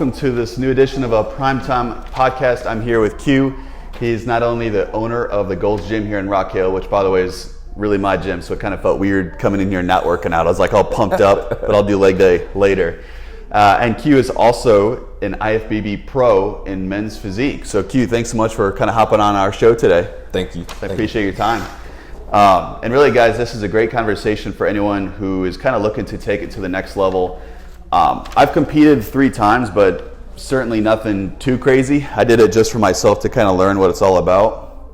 welcome to this new edition of a Primetime podcast. I'm here with Q. He's not only the owner of the Gold's Gym here in Rock Hill, which by the way is really my gym, so it kind of felt weird coming in here and not working out. I was like all pumped up, but I'll do leg day later. And Q is also an IFBB pro in men's physique. So Q, thanks so much for kind of hopping on our show today. Thank you. I appreciate your time. And really, guys, this is a great conversation for anyone who is kind of looking to take it to the next level. I've competed 3 times, but certainly nothing too crazy. I did it just for myself to kind of learn what it's all about.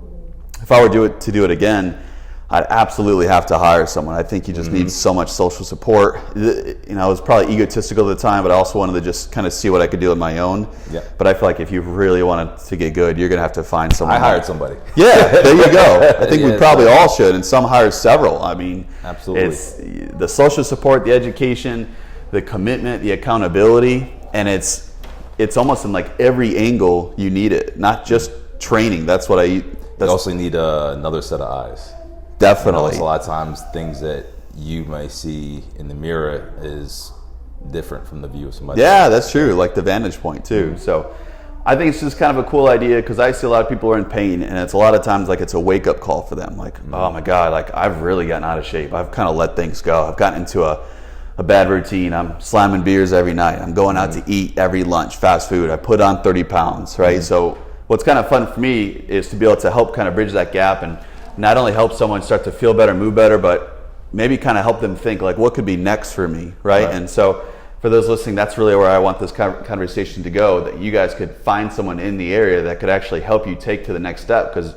If I were to do it again, I'd absolutely have to hire someone. I think you just need so much social support. You know, I was probably egotistical at the time, but I also wanted to just kind of see what I could do on my own. Yeah. But I feel like if you really wanted to get good, you're going to have to find someone. I hired somebody. Yeah, there you go. I think we probably all should, and some hire several. I mean, absolutely. It's the social support, the education, the commitment, the accountability, and it's almost in like every angle you need it, not just training. That's what you also need another set of eyes. Definitely. You know, a lot of times things that you may see in the mirror is different from the view of somebody else. Yeah, that's true. Like the vantage point too. So I think it's just kind of a cool idea because I see a lot of people are in pain, and it's a lot of times like it's a wake up call for them. Like, oh my God, like I've really gotten out of shape. I've kind of let things go. I've gotten into a bad routine. I'm slamming beers every night. I'm going out to eat every lunch, fast food. I put on 30 pounds, right? So what's kind of fun for me is to be able to help kind of bridge that gap and not only help someone start to feel better, move better, but maybe kind of help them think like, what could be next for me, right? And so for those listening, that's really where I want this conversation to go, that you guys could find someone in the area that could actually help you take to the next step, because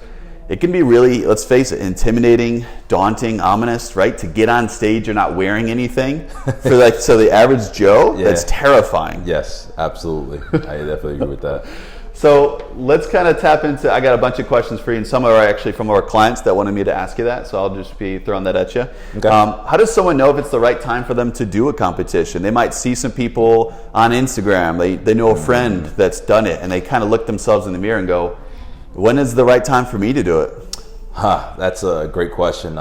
it can be really, let's face it, intimidating, daunting, ominous, right? To get on stage, you're not wearing anything. So the average Joe, that's terrifying. Yes, absolutely. I definitely agree with that. So let's kind of tap into, I got a bunch of questions for you, and some are actually from our clients that wanted me to ask you that, so I'll just be throwing that at you. Okay. How does someone know if it's the right time for them to do a competition? They might see some people on Instagram, they know a friend that's done it, and they kind of look themselves in the mirror and go, when is the right time for me to do it? That's a great question.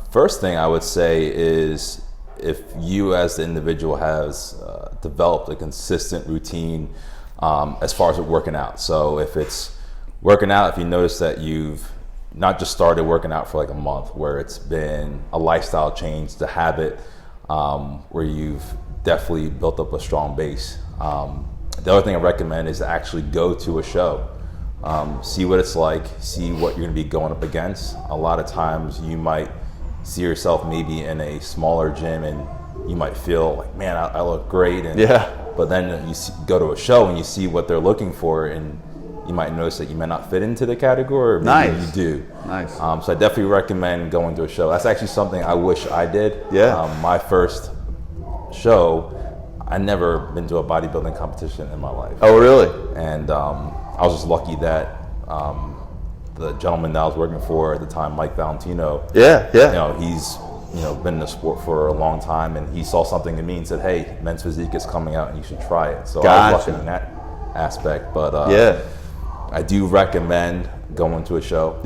First thing I would say is if you as the individual has developed a consistent routine as far as working out. So if it's working out, if you notice that you've not just started working out for like a month, where it's been a lifestyle change, the habit, where you've definitely built up a strong base. The other thing I recommend is to actually go to a show. See what it's like, see what you're going to be going up against. A lot of times you might see yourself maybe in a smaller gym and you might feel like, man, I look great. But then you go to a show and you see what they're looking for, and you might notice that you may not fit into the category, or maybe you do. Nice. So I definitely recommend going to a show. That's actually something I wish I did. My first show, I never been to a bodybuilding competition in my life. Oh, really? And I was just lucky that the gentleman that I was working for at the time, Mike Valentino, he's been in the sport for a long time, and he saw something in me and said, hey, men's physique is coming out and you should try it. So I was lucky in that aspect, but I do recommend going to a show.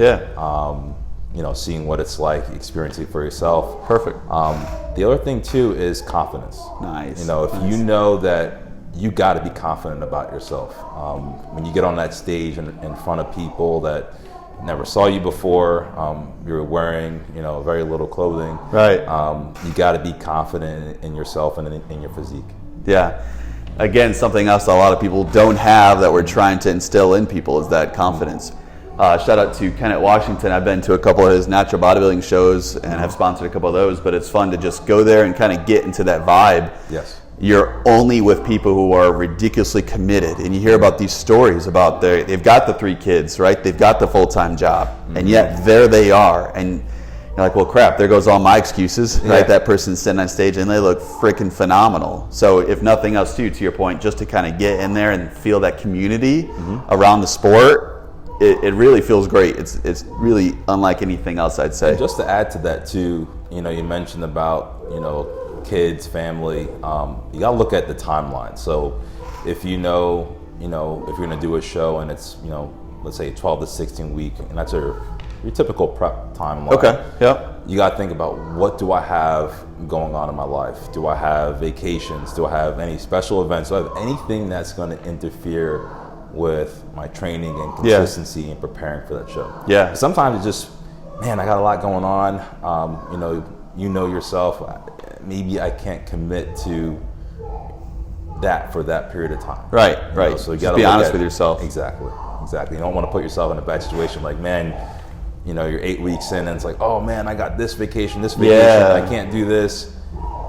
Seeing what it's like, experiencing it for yourself. Perfect. The other thing too is confidence. Nice. If you know that you got to be confident about yourself. When you get on that stage in front of people that never saw you before, you're wearing, very little clothing. Right. You got to be confident in yourself and in your physique. Yeah. Again, something else a lot of people don't have that we're trying to instill in people is that confidence. Shout out to Kenneth Washington. I've been to a couple of his natural bodybuilding shows and have sponsored a couple of those, but it's fun to just go there and kind of get into that vibe. Yes. You're only with people who are ridiculously committed, and you hear about these stories about they've got the 3 kids, right? They've got the full-time job, and yet there they are, and you're like, well, crap, there goes all my excuses, right? That person's sitting on stage and they look freaking phenomenal. So if nothing else to your point, just to kind of get in there and feel that community around the sport, it really feels great. It's really unlike anything else, I'd say. And just to add to that too, you mentioned about, kids, family, you gotta look at the timeline. So if if you're gonna do a show and it's, let's say 12 to 16 week, and that's your your typical prep timeline. Okay. Yep. You got to think about, what do I have going on in my life? Do I have vacations? Do I have any special events? Do I have anything that's going to interfere with my training and consistency and preparing for that show? Yeah. Sometimes it's just, man, I got a lot going on. You know yourself. Maybe I can't commit to that for that period of time. Right. So you just got to be honest with yourself. Exactly. You don't want to put yourself in a bad situation. Like, man, you're 8 weeks in and it's like, oh man, I got this vacation, I can't do this,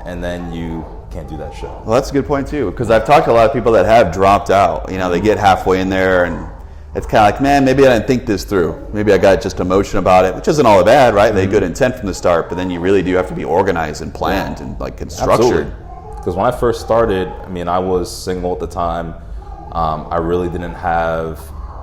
and then you can't do that show. Well, that's a good point too, because I've talked to a lot of people that have dropped out. They get halfway in there and it's kind of like, man, maybe I didn't think this through. Maybe I got just emotion about it, which isn't all that bad, right? They had good intent from the start, but then you really do have to be organized and planned and structured. Because when I first started, I was single at the time. I really didn't have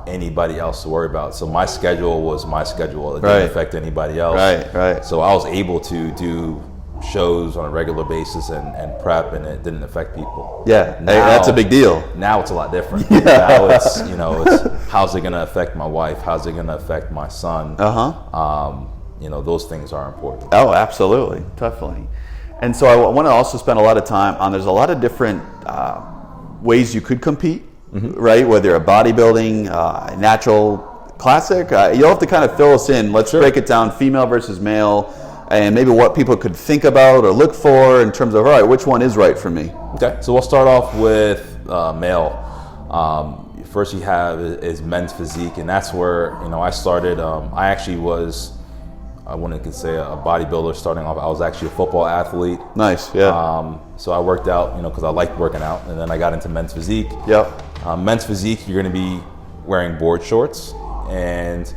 anybody else to worry about. So my schedule was my schedule. It didn't affect anybody else. Right. So I was able to do shows on a regular basis and prep, and it didn't affect people. Yeah, that's a big deal. Now it's a lot different. Now it's, it's how's it going to affect my wife? How's it going to affect my son? Those things are important. Oh, absolutely. Definitely. And so I want to also spend a lot of time on, there's a lot of different ways you could compete, right? Whether a bodybuilding, natural, classic, you'll have to kind of fill us in. Let's break it down, female versus male, and maybe what people could think about or look for in terms of, all right, which one is right for me? Okay, so we'll start off with male. First you have is men's physique, and that's where, I started. I actually was, I wouldn't say a bodybuilder starting off. I was actually a football athlete. Nice, yeah. So I worked out, because I liked working out, and then I got into men's physique. Yep. Men's physique, you're going to be wearing board shorts, and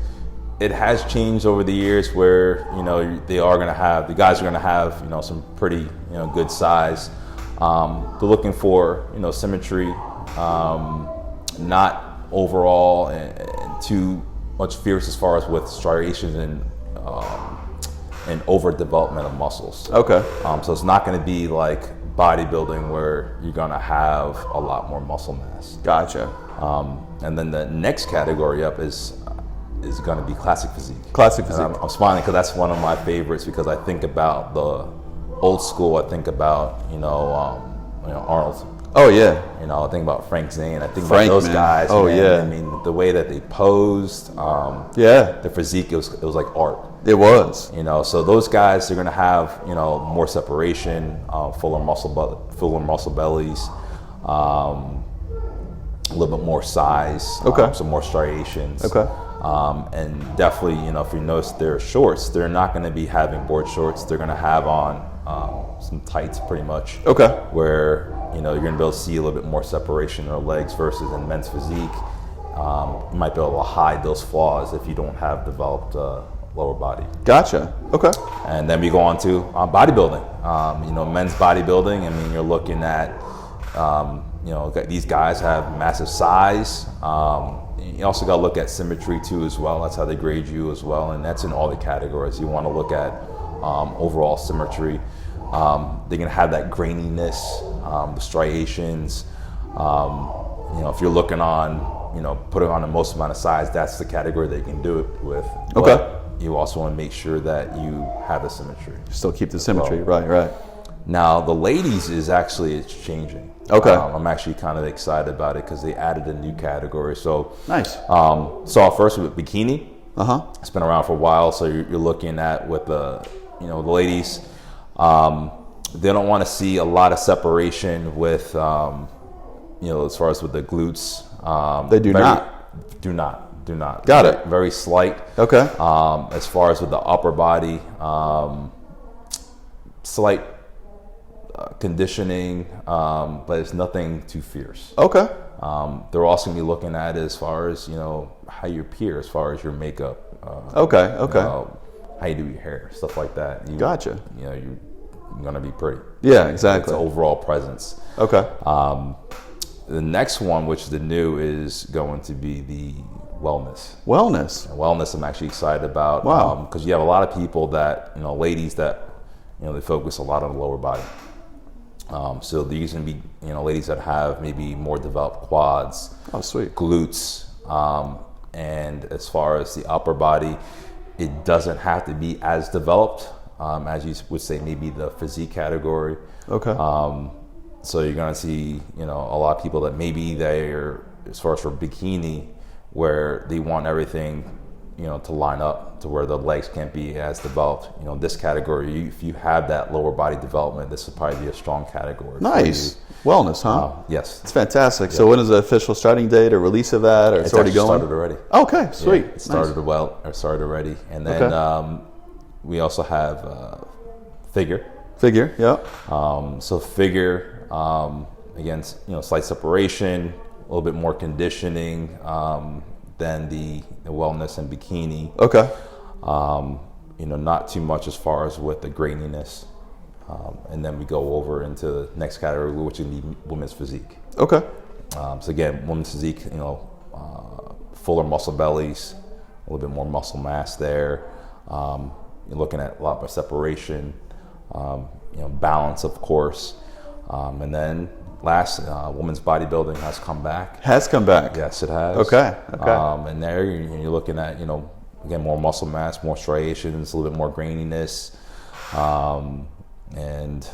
it has changed over the years where, the guys are going to have, some pretty, good size. They're looking for, symmetry, not overall and too much fierce as far as with striations and overdevelopment of muscles. Okay. So it's not going to be like bodybuilding where you're going to have a lot more muscle mass. Gotcha. And then the next category up is going to be classic physique. Classic physique. I'm smiling because that's one of my favorites, because I think about the old school. I think about Arnold. Oh yeah. I think about Frank Zane. I think Frank, about those man. guys. Oh man. yeah. The way that they posed. The physique. It was like art. It was. So those guys, they're going to have more separation, fuller muscle bellies, a little bit more size. Okay. Some more striations. Okay. And definitely, if you notice their shorts, they're not going to be having board shorts. They're going to have on some tights, pretty much. Okay. Where you're going to be able to see a little bit more separation in their legs, versus in men's physique, you might be able to hide those flaws if you don't have developed lower body. Gotcha. Okay. And then we go on to bodybuilding. Men's bodybuilding. You're looking at these guys have massive size. You also got to look at symmetry too as well. That's how they grade you as well, and that's in all the categories. You want to look at overall symmetry. They're gonna have that graininess, the striations. If you're looking on, putting on the most amount of size, that's the category that you can do it with. Okay. But you also want to make sure that you have the symmetry. Still keep the symmetry, right. Now the ladies it's changing. Okay. I'm actually kind of excited about it because they added a new category. So nice. So first with bikini. Uh-huh. It's been around for a while, so you're looking at with the the ladies. They don't want to see a lot of separation with as far as with the glutes. They do not. Got it. Very slight. Okay. As far as with the upper body, slight conditioning, but it's nothing too fierce. Okay. They're also going to be looking at as far as how you appear, as far as your makeup. Okay. How you do your hair, stuff like that. Gotcha. You're going to be pretty. Yeah, exactly. It's overall presence. Okay. The next one, which is the new, is going to be the wellness. Wellness. I'm actually excited about. Wow. Because you have a lot of people that, ladies that, they focus a lot on the lower body. So these going to be, ladies that have maybe more developed quads. Oh, sweet. Glutes. And as far as the upper body, it doesn't have to be as developed as you would say maybe the physique category. Okay. So you're going to see, a lot of people that maybe they're, as far as for bikini, where they want everything, to line up to where the legs can't be as developed. This category, if you have that lower body development, this would probably be a strong category. Nice. Wellness, huh? Yes. It's fantastic. Yeah. So when is the official starting date or release of that? Or it's already going? Started already. Okay, sweet. Yeah, it started started already. And then we also have figure. Figure, yeah. So figure, again, slight separation, a little bit more conditioning than the wellness and bikini. Okay. Not too much as far as with the graininess. And then we go over into the next category, which would be women's physique. Okay. So again, women's physique, fuller muscle bellies, a little bit more muscle mass there. You're looking at a lot more separation, balance, of course. And then last, women's bodybuilding has come back. Has come back? Yes, it has. Okay. And there you're looking at, again, more muscle mass, more striations, a little bit more graininess, and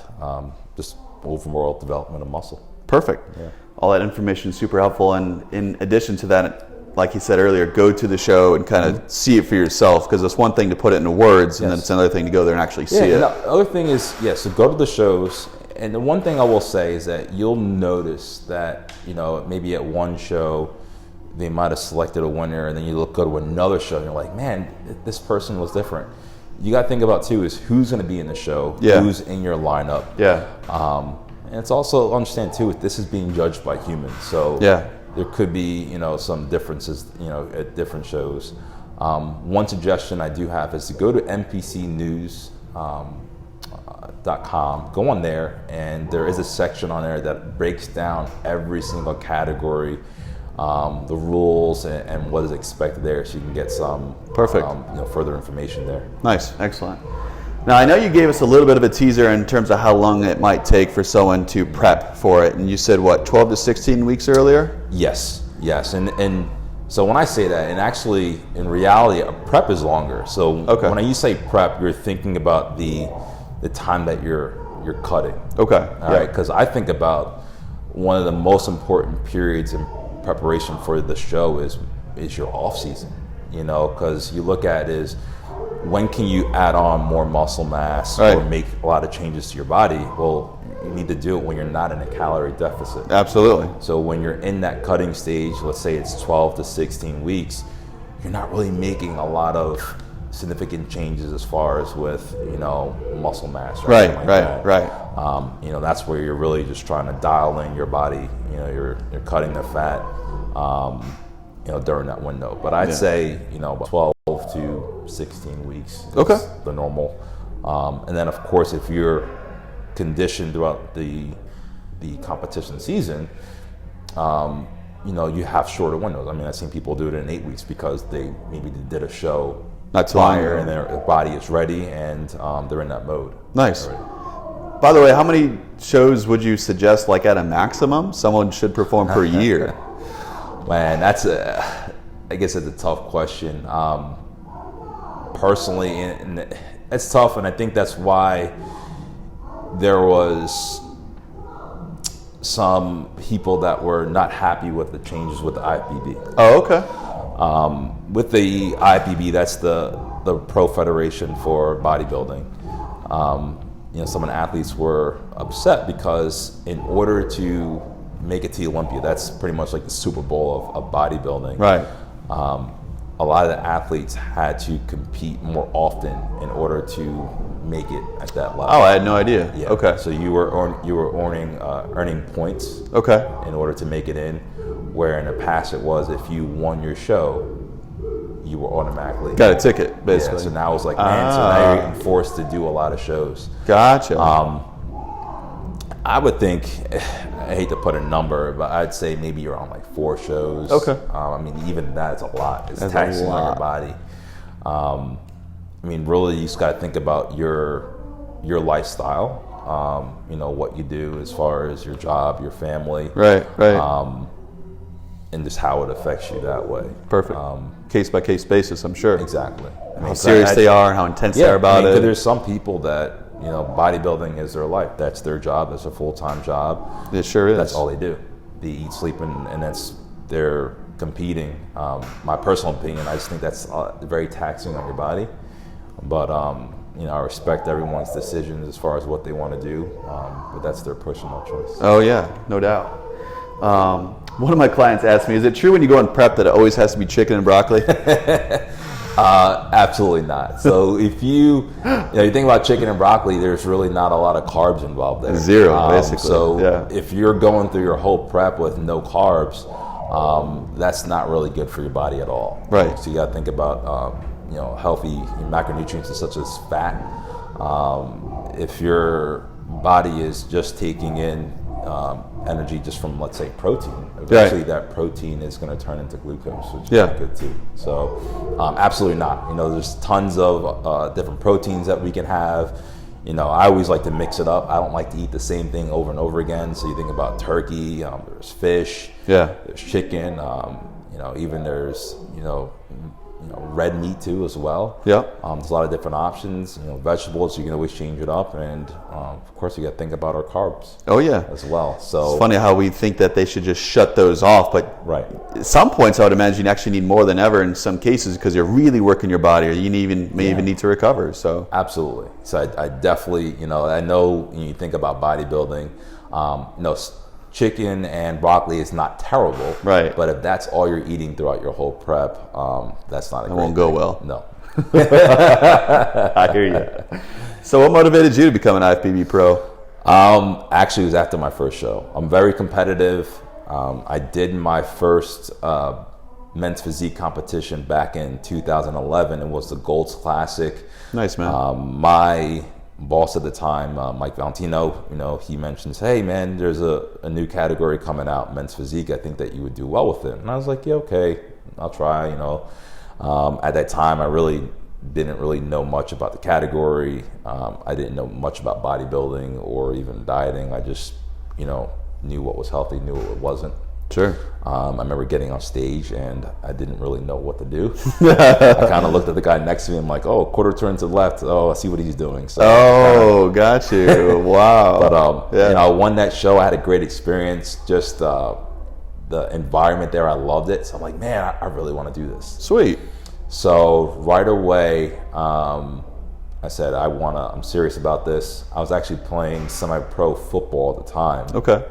just overall development of muscle. Perfect. Yeah. All that information is super helpful. And in addition to that, like you said earlier, go to the show and kind of see it for yourself, because it's one thing to put it into words, and then it's another thing to go there and actually see it. The other thing is, so go to the shows. And the one thing I will say is that you'll notice that, maybe at one show, they might have selected a winner, and then you go to another show and you're like, man, this person was different. You got to think about too is who's going to be in the show, who's in your lineup. Yeah. And it's also understand too, this is being judged by humans. So there could be, some differences, at different shows. One suggestion I do have is to go to mpcnews.com, go on there, and there is a section on there that breaks down every single category, the rules and what is expected there, so you can get some further information there. Nice, excellent. Now I know you gave us a little bit of a teaser in terms of how long it might take for someone to prep for it, and you said 12 to 16 weeks earlier? Yes, and so when I say that, and actually in reality, a prep is longer. So when you say prep, you're thinking about the time that you're cutting. Okay. All right, because I think about one of the most important periods in preparation for the show is your off season, because you look at is when can you add on more muscle mass or make a lot of changes to your body. Well, you need to do it when you're not in a calorie deficit. Absolutely. So when you're in that cutting stage, let's say it's 12 to 16 weeks, you're not really making a lot of significant changes as far as with muscle mass or anything like that. That's where you're really just trying to dial in your body. You're cutting the fat during that window. But I'd say about 12 to 16 weeks is the normal. And then of course if you're conditioned throughout the competition season, you have shorter windows. I mean, I've seen people do it in 8 weeks because they did a show not prior and their body is ready and they're in that mode. Nice. By the way, how many shows would you suggest, like at a maximum, someone should perform per year? Man, I guess it's a tough question. Personally, and it's tough, and I think that's why there was some people that were not happy with the changes with the IFBB. Oh, okay. With the IFBB, that's the Pro Federation for Bodybuilding. Some of the athletes were upset because in order to make it to Olympia, that's pretty much like the Super Bowl of bodybuilding. Right. A lot of the athletes had to compete more often in order to make it at that level. Oh, I had no idea. Yeah. Okay. So you were earning points. Okay. In order to make it in, where in the past it was if you won your show, you were automatically got a ticket, basically. Yeah, so now it's like, man, so now you're getting forced to do a lot of shows. Gotcha. I would think, I hate to put a number, but I'd say maybe around like 4 shows. Okay. Even that's a lot. It's taxing on your body. Really, you just got to think about your lifestyle. What you do as far as your job, your family. Right. and just how it affects you that way. Perfect. Case by case basis, I'm sure. Exactly. How serious they are, how intense they are about it. There's some people that, bodybuilding is their life. That's their job. That's a full-time job. It sure is. That's all they do. They eat, sleep, and that's they're competing. My personal opinion, I just think that's very taxing on your body. But I respect everyone's decisions as far as what they want to do. But that's their personal choice. Oh yeah, no doubt. One of my clients asked me, is it true when you go in prep that it always has to be chicken and broccoli? Absolutely not. So if you think about chicken and broccoli, there's really not a lot of carbs involved there. Zero, basically. So if you're going through your whole prep with no carbs, that's not really good for your body at all. Right. So you got to think about healthy macronutrients such as fat. If your body is just taking in energy just from, let's say, protein, eventually that protein is going to turn into glucose, which is not good too. So absolutely not. There's tons of different proteins that we can have. I always like to mix it up. I don't like to eat the same thing over and over again. So you think about turkey, there's fish, there's chicken, even there's red meat too as well. There's a lot of different options. Vegetables, you can always change it up, and of course you got to think about our carbs. As well. So it's funny how we think that they should just shut those off, but at some points I would imagine you actually need more than ever in some cases because you're really working your body, or you may even need to recover. So absolutely. So I definitely, I know when you think about bodybuilding, chicken and broccoli is not terrible, right? But if that's all you're eating throughout your whole prep, that's not a great thing. It won't go well. No. I hear you. So what motivated you to become an IFBB pro? Actually, it was after my first show. I'm very competitive. I did my first men's physique competition back in 2011. It was the Gold's Classic. Nice, man. My boss at the time, Mike Valentino, he mentions, hey man, there's a new category coming out, men's physique. I think that you would do well with it. And I was like, yeah, okay, I'll try. At that time, I really didn't really know much about the category. I didn't know much about bodybuilding or even dieting. I just, knew what was healthy, knew what wasn't. Sure. I remember getting on stage and I didn't really know what to do. I kind of looked at the guy next to me. I'm like, oh, quarter turn to the left. Oh, I see what he's doing. So, got you. Wow. But I won that show. I had a great experience. Just the environment there, I loved it. So I'm like, man, I really want to do this. Sweet. So right away, I said, I'm serious about this. I was actually playing semi-pro football at the time. Okay.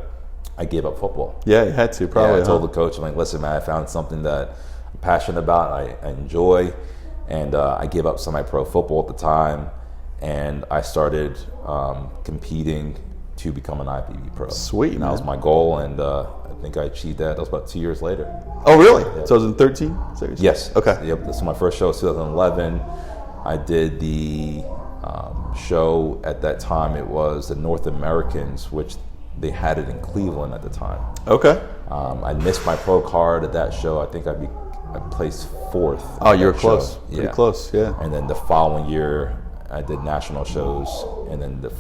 I gave up football. Yeah, you had to, probably. I told the coach, I'm like, listen, man, I found something that I'm passionate about, I enjoy, and I gave up semi-pro football at the time, and I started competing to become an IFBB pro. Sweet, and that was my goal, and I think I achieved that. That was about 2 years later. Oh, really? Yeah. So it was in 13? Seriously? Yes. Okay. Yep. This was my first show, 2011. I did the show at that time. It was the North Americans, which they had it in Cleveland at the time. Okay. I missed my pro card at that show. I think I placed fourth. Oh, you were close. Show. Pretty close, yeah. And then the following year, I did national shows, and then the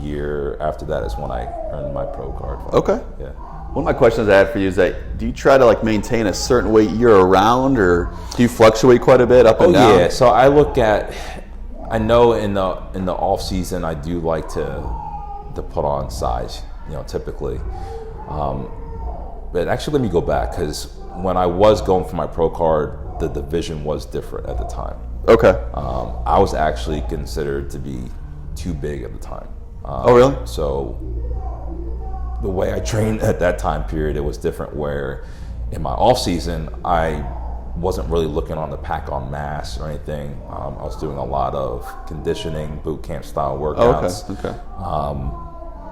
year after that is when I earned my pro card. Okay. Yeah. One of my questions I had for you is that, do you try to maintain a certain weight year round, or do you fluctuate quite a bit up and down? Yeah. So I look at, I know in the off season I do like to put on size, typically. But actually, let me go back, because when I was going for my pro card, the division was different at the time. Okay. I was actually considered to be too big at the time. Oh, really? So the way I trained at that time period, it was different, where in my off season, I wasn't really looking on the pack on mass or anything. I was doing a lot of conditioning, boot camp style workouts. Oh, okay.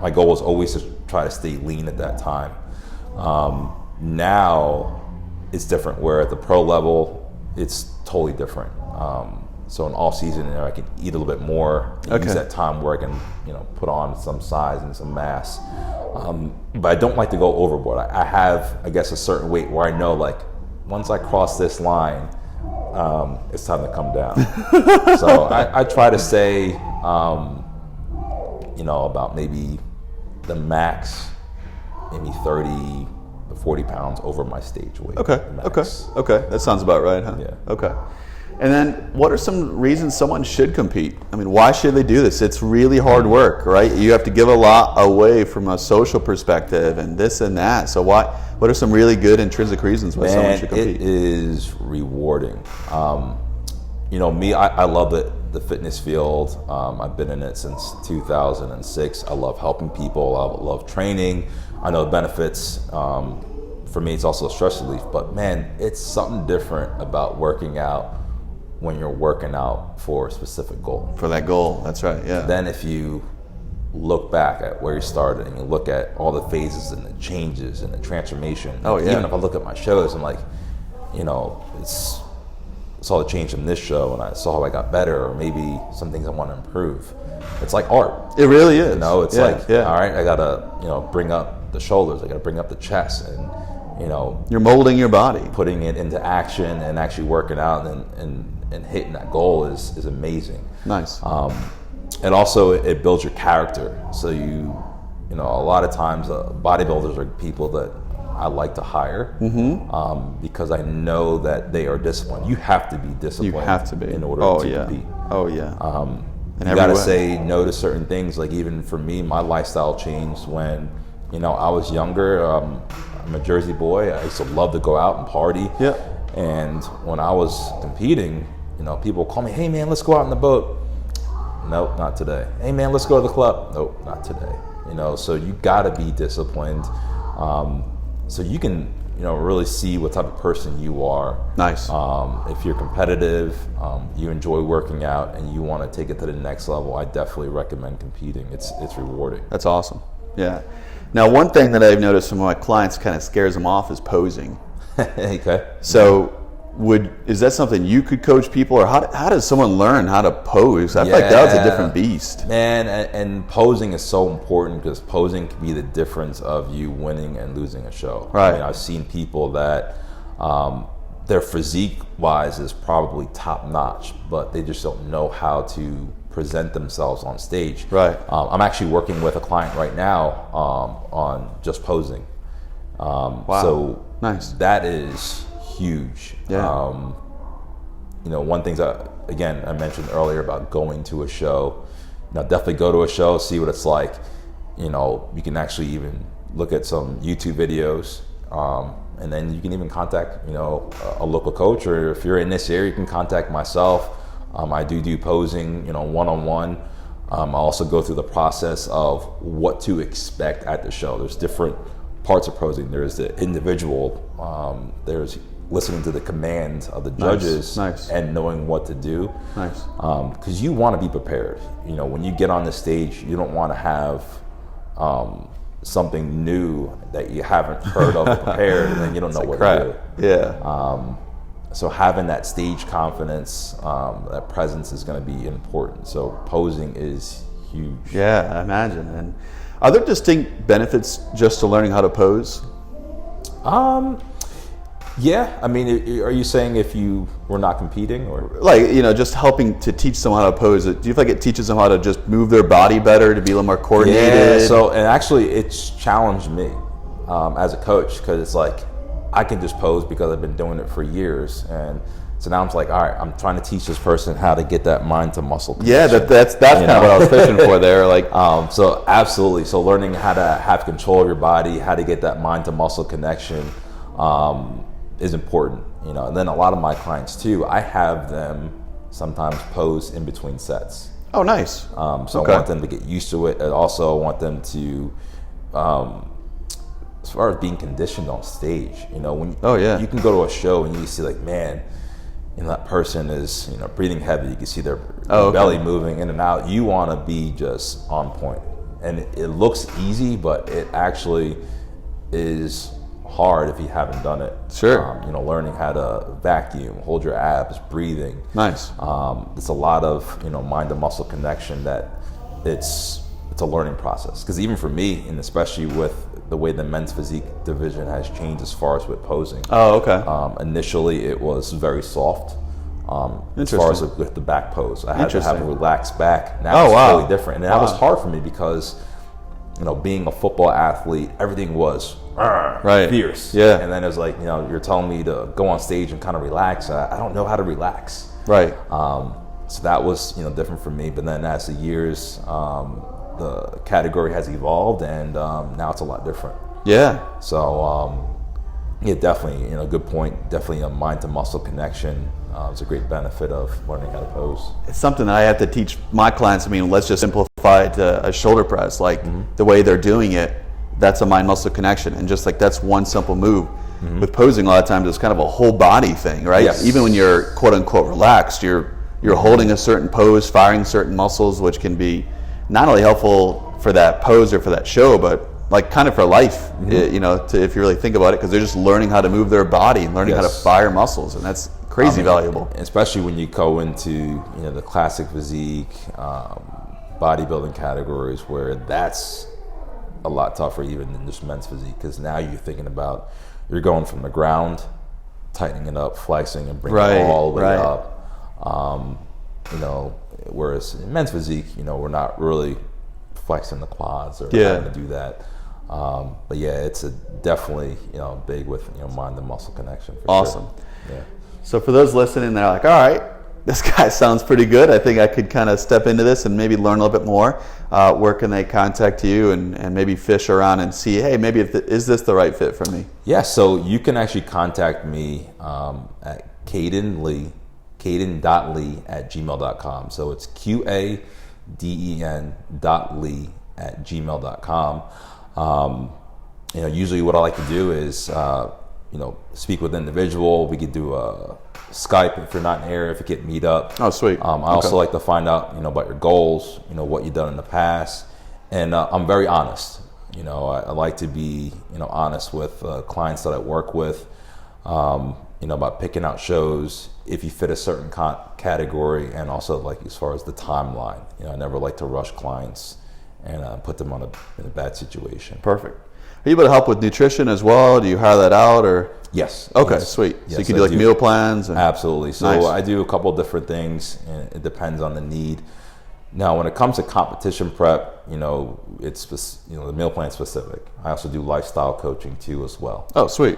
My goal was always to try to stay lean at that time. Now it's different, where at the pro level, it's totally different. So in off season, I can eat a little bit more, use that time where I can, put on some size and some mass. But I don't like to go overboard. I have, I guess, a certain weight where I know, once I cross this line, it's time to come down. So I try to say, about maybe the max, maybe 30, 40 pounds over my stage weight. Okay. Max. Okay. That sounds about right, huh? Yeah. Okay. And then what are some reasons someone should compete? I mean, why should they do this? It's really hard work, right? You have to give a lot away from a social perspective and this and that. So what are some really good intrinsic reasons why someone should compete? It is rewarding. Me, I love the fitness field. I've been in it since 2006. I love helping people. I love training. I know the benefits. For me, it's also a stress relief. But man, it's something different about working out when you're working out for a specific goal. For that goal, that's right, yeah. Then if you look back at where you started and you look at all the phases and the changes and the transformation. Oh, yeah. Even if I look at my shows, I'm like, saw the change from this show and I saw how I got better, or maybe some things I want to improve. It's like art. It really is. It's all right, I gotta, bring up the shoulders, I gotta bring up the chest, and you're molding your body, putting it into action and actually working out and hitting that goal is amazing. Nice. And also it builds your character. So a lot of times bodybuilders are people that I like to hire because I know that they are disciplined. You have to be disciplined. You have to be in order to compete. Oh yeah. You got to say no to certain things. Like even for me, my lifestyle changed when I was younger. I'm a Jersey boy. I used to love to go out and party. Yeah. And when I was competing, people would call me, "Hey man, let's go out on the boat." Nope, not today. "Hey man, let's go to the club." Nope, not today. So you got to be disciplined. So you can, really see what type of person you are. Nice. If you're competitive, you enjoy working out, and you want to take it to the next level, I definitely recommend competing. It's rewarding. That's awesome. Yeah. Now, one thing that I've noticed from my clients kind of scares them off is posing. Okay. So, is that something you could coach people, or how does someone learn how to pose? I feel like that was a different beast. Man, and posing is so important because posing can be the difference of you winning and losing a show. Right. I've seen people that their physique-wise is probably top-notch, but they just don't know how to present themselves on stage. Right. I'm actually working with a client right now on just posing. Wow. So nice. That is huge. Yeah. One thing that, again, I mentioned earlier about going to a show. Definitely go to a show, see what it's like. You can actually even look at some YouTube videos, and then you can even contact, a local coach, or if you're in this area, you can contact myself. I do posing, one-on-one. I also go through the process of what to expect at the show. There's different parts of posing. There's the individual, there's listening to the commands of the judges. Nice. And knowing what to do. Nice. Because you want to be prepared. When you get on the stage, you don't want to have something new that you haven't heard of prepared, and then you don't know what to do. Yeah. So having that stage confidence, that presence is going to be important. So posing is huge. Yeah, I imagine. And are there distinct benefits just to learning how to pose? Yeah. I mean, are you saying if you were not competing, or just helping to teach someone how to pose? Do you feel like it teaches them how to just move their body better, to be a little more coordinated? Yeah. So, and actually, it's challenged me as a coach, because it's like I can just pose because I've been doing it for years, and so now I'm like, all right, I'm trying to teach this person how to get that mind to muscle connection. Yeah, that's kind of what I was fishing for there. So absolutely. So learning how to have control of your body, how to get that mind to muscle connection, is important. And then a lot of my clients too, I have them sometimes pose in between sets. Oh, nice. So I want them to get used to it. I also want them to, as far as being conditioned on stage, when you can go to a show and you see like, man, that person is, breathing heavy. You can see their belly moving in and out. You want to be just on point. And it looks easy, but it actually is hard if you haven't done it. Sure. Learning how to vacuum, hold your abs, breathing. Nice. It's a lot of, mind to muscle connection that it's a learning process. Because even for me, and especially with the way the men's physique division has changed as far as with posing. Oh, okay. Initially, it was very soft. As far as with the back pose, I had to have a relaxed back. Now it's really different, and that was hard for me because, being a football athlete, everything was fierce. Yeah. And then it was like, you know, you're telling me to go on stage and kind of relax. I don't know how to relax. Right. So that was, you know, different for me. But then as the years, the category has evolved, and now it's a lot different. Yeah. So yeah, definitely, you know, good point. Definitely a mind to muscle connection. It's a great benefit of learning how to pose. It's something that I have to teach my clients. I mean, let's just simplify it to a shoulder press. Like the way they're doing it, that's a mind muscle connection, and just like that's one simple move. With posing, a lot of times it's kind of a whole body thing, right? Yes. Even when you're quote unquote relaxed, you're holding a certain pose, firing certain muscles, which can be not only helpful for that pose or for that show, but like kind of for life, you know, if you really think about it, because they're just learning how to move their body and learning how to fire muscles, and that's crazy valuable. Especially when you go into, you know, the classic physique, bodybuilding categories, where that's a lot tougher even than just men's physique, because now you're thinking about, you're going from the ground, tightening it up, flexing, and bringing it all the way up. You know, whereas in men's physique, you know, we're not really flexing the quads or having to do that. But yeah, it's definitely, you know, big with, you know, mind to muscle connection. For sure. Yeah. So for those listening, they're like, all right, this guy sounds pretty good. I think I could kind of step into this and maybe learn a little bit more. Where can they contact you and maybe fish around and see, hey, maybe is this the right fit for me? Yeah, so you can actually contact me at Qaden.Lee, Qaden.Lee@gmail.com. So it's QADEN.Lee@gmail.com. You know, usually what I like to do is, you know, speak with an individual. We could do a Skype if you're not in the area, if you get meet up. Oh, sweet. I also like to find out, you know, about your goals, you know, what you've done in the past. And I'm very honest. You know, I like to be, you know, honest with clients that I work with, you know, about picking out shows, if you fit a certain category, and also like as far as the timeline. You know, I never like to rush clients and put them in a bad situation. Perfect. Are you able to help with nutrition as well? Do you hire that out, or? Yes. Okay, yes. sweet. Yes, so you can do like meal plans? And absolutely. So nice. I do a couple of different things, and it depends on the need. Now, when it comes to competition prep, you know, it's, you know, the meal plan specific. I also do lifestyle coaching too as well. Oh, sweet.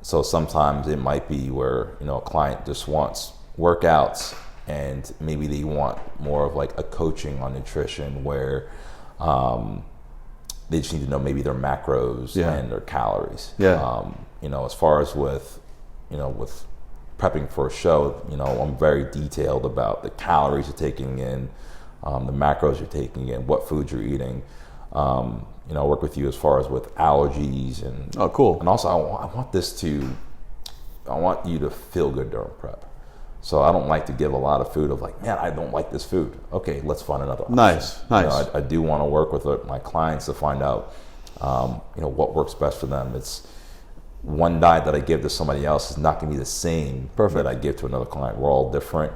So sometimes it might be where, you know, a client just wants workouts, and maybe they want more of like a coaching on nutrition, where they just need to know maybe their macros and their calories. You know, as far as with, you know, with prepping for a show, you know, I'm very detailed about the calories you're taking in, the macros you're taking in, what foods you're eating. You know, I work with you as far as with allergies and and also I want you to feel good during prep. So I don't like to give a lot of food of like, man, I don't like this food. Okay, let's find another option. Nice. You know, I do want to work with my clients to find out, you know, what works best for them. It's one diet that I give to somebody else is not going to be the same that I give to another client. We're all different.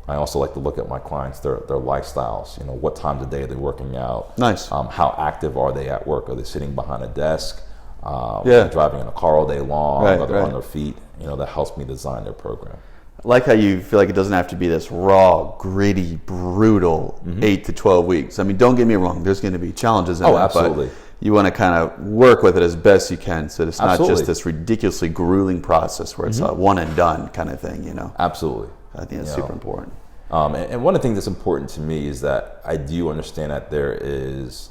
I also like to look at my clients, their lifestyles. You know, what times of day are they working out? Nice. How active are they at work? Are they sitting behind a desk? Driving in a car all day long? Are they on their feet? You know, that helps me design their program. I like how you feel like it doesn't have to be this raw, gritty, brutal 8 to 12 weeks. I mean, don't get me wrong. There's going to be challenges in it. Absolutely. But you want to kind of work with it as best you can, so it's not just this ridiculously grueling process where it's a one and done kind of thing, you know? Absolutely. I think that's super important. And one of the things that's important to me is that I do understand that there is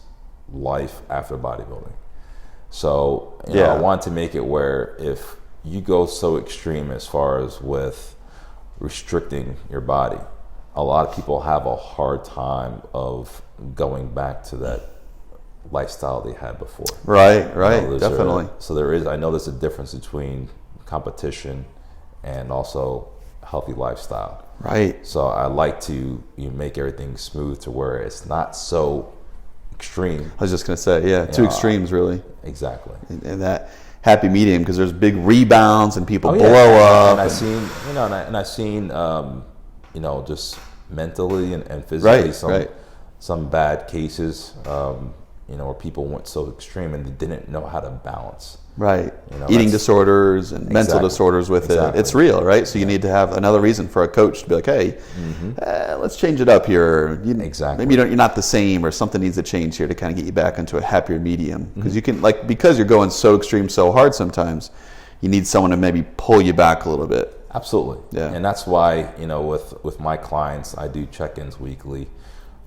life after bodybuilding. So, you know, I want to make it where if you go so extreme as far as with restricting your body, a lot of people have a hard time of going back to that lifestyle they had before. Right, You know, definitely. I know there's a difference between competition and also healthy lifestyle. Right. So I like to make everything smooth to where it's not so extreme. I was just going to say, two extremes really. Exactly. And that happy medium, because there's big rebounds and people blow up. And I've seen, you know, and I've seen, you know, just mentally and physically some bad cases. where people went so extreme and they didn't know how to balance. Right. Eating disorders and mental disorders with it. It's real, right? So you need to have another reason for a coach to be like, hey, let's change it up here. Maybe you're not the same, or something needs to change here to kind of get you back into a happier medium. Because you can, because you're going so extreme so hard sometimes, you need someone to maybe pull you back a little bit. Absolutely. Yeah. And that's why, with my clients, I do check-ins weekly.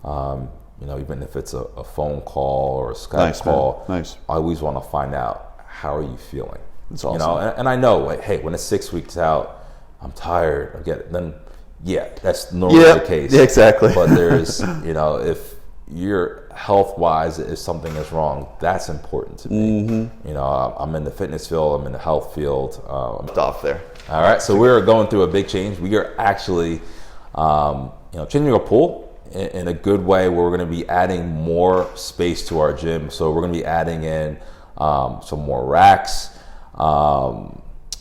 Even if it's a phone call or a Skype call, I always want to find out, how are you feeling? That's awesome. And I know, hey, when it's 6 weeks out, I'm tired, I get it. Then, that's normally the case. Yeah, exactly. But there's, if you're health-wise, if something is wrong, that's important to me. I'm in the fitness field, I'm in the health field. Off there. All right, so we're going through a big change. We are actually, changing our pool in a good way, where we're going to be adding more space to our gym. So we're going to be adding in some more racks. We're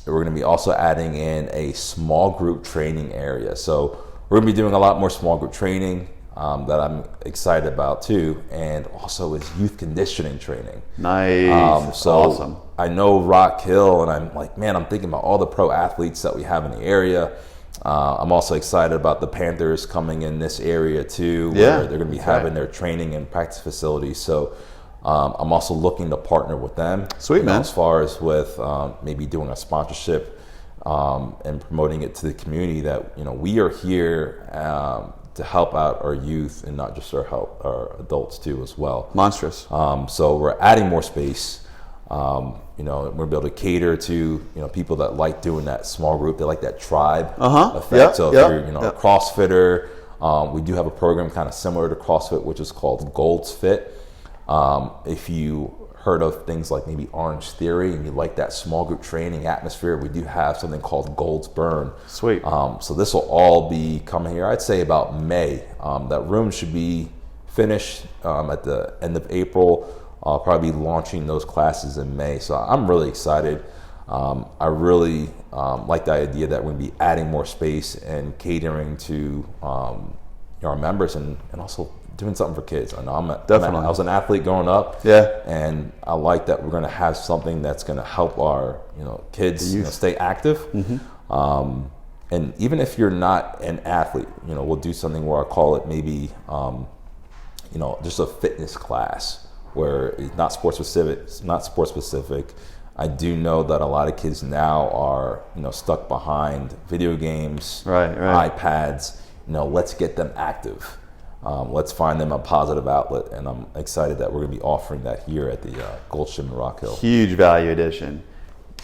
going to be also adding in a small group training area. So we're going to be doing a lot more small group training that I'm excited about too. And also is youth conditioning training. Nice. So awesome. I know Rock Hill, and I'm like, man, I'm thinking about all the pro athletes that we have in the area. I'm also excited about the Panthers coming in this area too, where they're going to be having their training and practice facilities. So I'm also looking to partner with them. Sweet, man. As far as with maybe doing a sponsorship and promoting it to the community, that we are here to help out our youth, and not just our adults too as well. Monstrous. So we're adding more space. We're able to cater to people that like doing that small group. They like that tribe effect. So if you're a CrossFitter, we do have a program kind of similar to CrossFit, which is called Gold's Fit. If you heard of things like maybe Orange Theory and you like that small group training atmosphere, we do have something called Gold's Burn. Sweet. So this will all be coming here, I'd say about May. That room should be finished at the end of April. I'll probably be launching those classes in May. So I'm really excited. I really like the idea that we're going to be adding more space and catering to our members, and also doing something for kids. I know I was an athlete growing up, and I like that we're going to have something that's going to help our kids stay active. And even if you're not an athlete, we'll do something where I call it maybe just a fitness class, where it's not sports specific. I do know that a lot of kids now are stuck behind video games, iPads. Let's get them active. Let's find them a positive outlet, and I'm excited that we're going to be offering that here at the Gold Gym in Rock Hill. Huge value addition.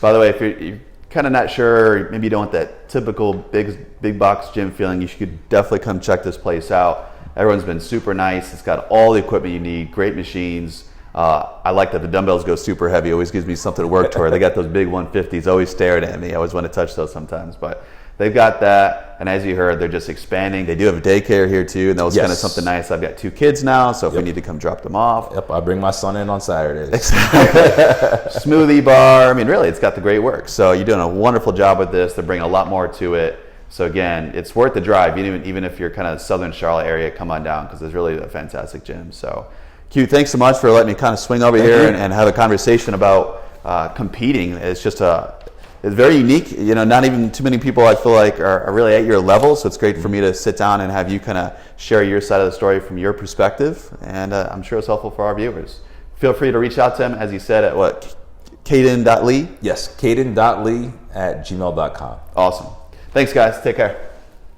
By the way, if you're kind of not sure, maybe you don't want that typical big box gym feeling, you should definitely come check this place out. Everyone's been super nice. It's got all the equipment you need, great machines. I like that the dumbbells go super heavy. Always gives me something to work toward. They got those big 150s always staring at me. I always want to touch those sometimes, but they've got that. And as you heard, they're just expanding. They do have a daycare here too, and that was kind of something nice. I've got 2 kids now, so if we need to come drop them off. Yep, I bring my son in on Saturdays. Smoothie bar. I mean, really, it's got the great work. So you're doing a wonderful job with this. They're bringing a lot more to it. So again, it's worth the drive, even if you're kind of Southern Charlotte area, come on down, because it's really a fantastic gym. So Q, thanks so much for letting me kind of swing over here and have a conversation about competing. It's just it's very unique. Not even too many people I feel like are really at your level. So it's great for me to sit down and have you kind of share your side of the story from your perspective. And I'm sure it's helpful for our viewers. Feel free to reach out to him, as you said, at what, Qaden.Lee? Yes, Qaden.Lee at gmail.com. Awesome. Thanks, guys. Take care.